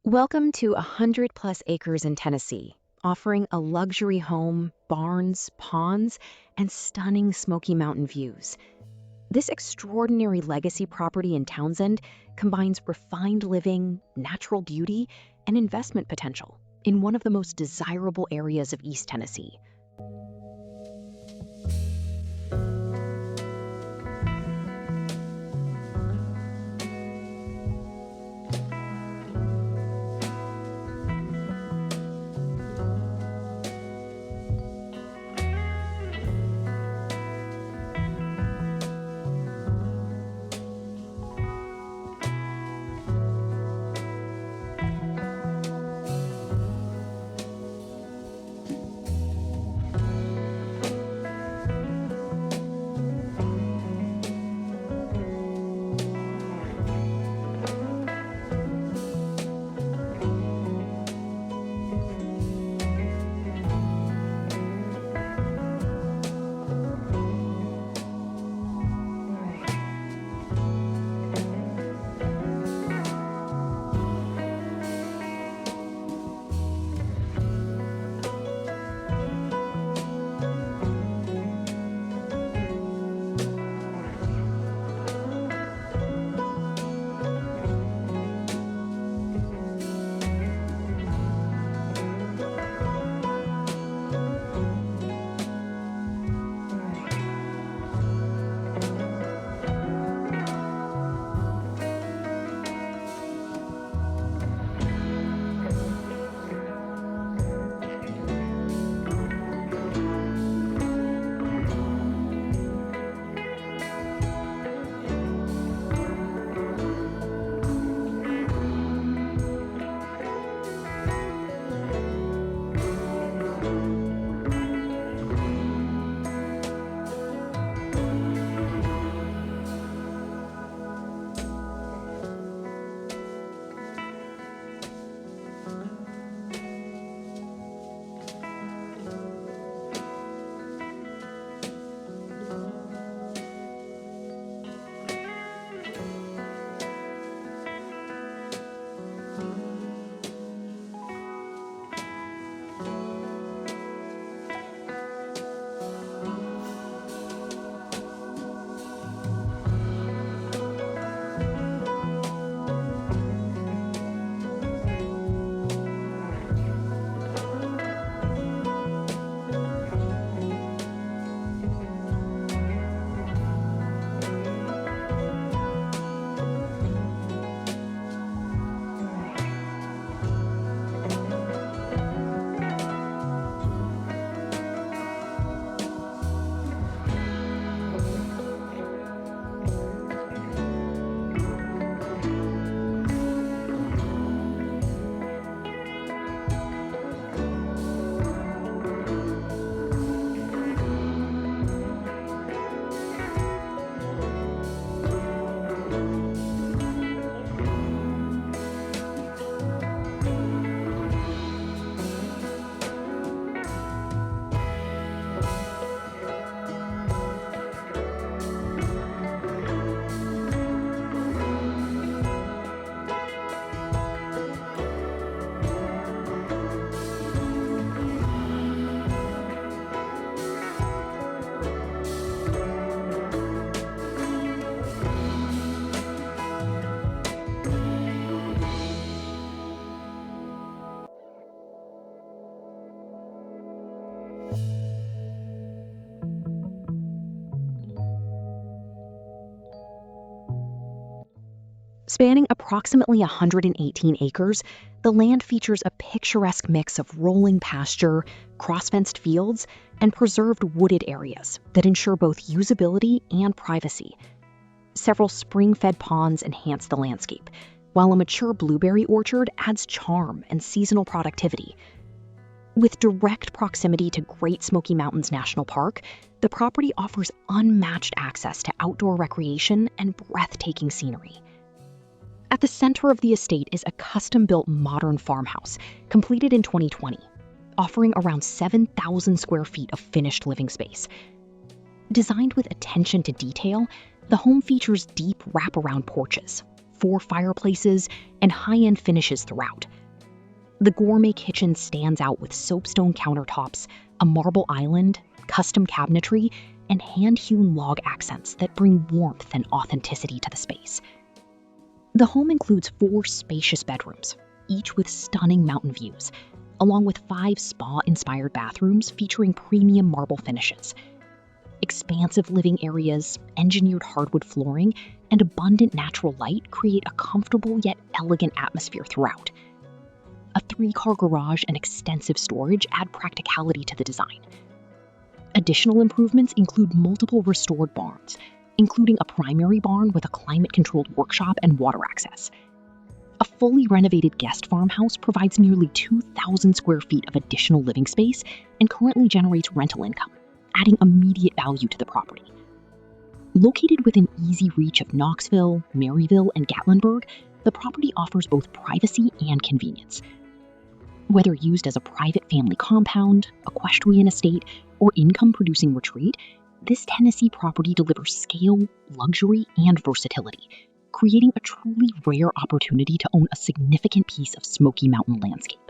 Welcome to 100+ acres in Tennessee, offering a luxury home, barns, ponds, and stunning Smoky Mountain views. This extraordinary legacy property in Townsend combines refined living, natural beauty, and investment potential in one of the most desirable areas of East Tennessee. Spanning approximately 118 acres, the land features a picturesque mix of rolling pasture, cross-fenced fields, and preserved wooded areas that ensure both usability and privacy. Several spring-fed ponds enhance the landscape, while a mature blueberry orchard adds charm and seasonal productivity. With direct proximity to Great Smoky Mountains National Park, the property offers unmatched access to outdoor recreation and breathtaking scenery. At the center of the estate is a custom-built modern farmhouse, completed in 2020, offering around 7,000 square feet of finished living space. Designed with attention to detail, the home features deep wraparound porches, 4 fireplaces, and high-end finishes throughout, The gourmet kitchen stands out with soapstone countertops, a marble island, custom cabinetry, and hand-hewn log accents that bring warmth and authenticity to the space. The home includes 4 spacious bedrooms, each with stunning mountain views, along with 5 spa-inspired bathrooms featuring premium marble finishes. Expansive living areas, engineered hardwood flooring, and abundant natural light create a comfortable yet elegant atmosphere throughout. A 3-car garage and extensive storage add practicality to the design. Additional improvements include multiple restored barns, including a primary barn with a climate-controlled workshop and water access. A fully renovated guest farmhouse provides nearly 2,000 square feet of additional living space and currently generates rental income, adding immediate value to the property. Located within easy reach of Knoxville, Maryville, and Gatlinburg, the property offers both privacy and convenience. Whether used as a private family compound, equestrian estate, or income-producing retreat, this Tennessee property delivers scale, luxury, and versatility, creating a truly rare opportunity to own a significant piece of Smoky Mountain landscape.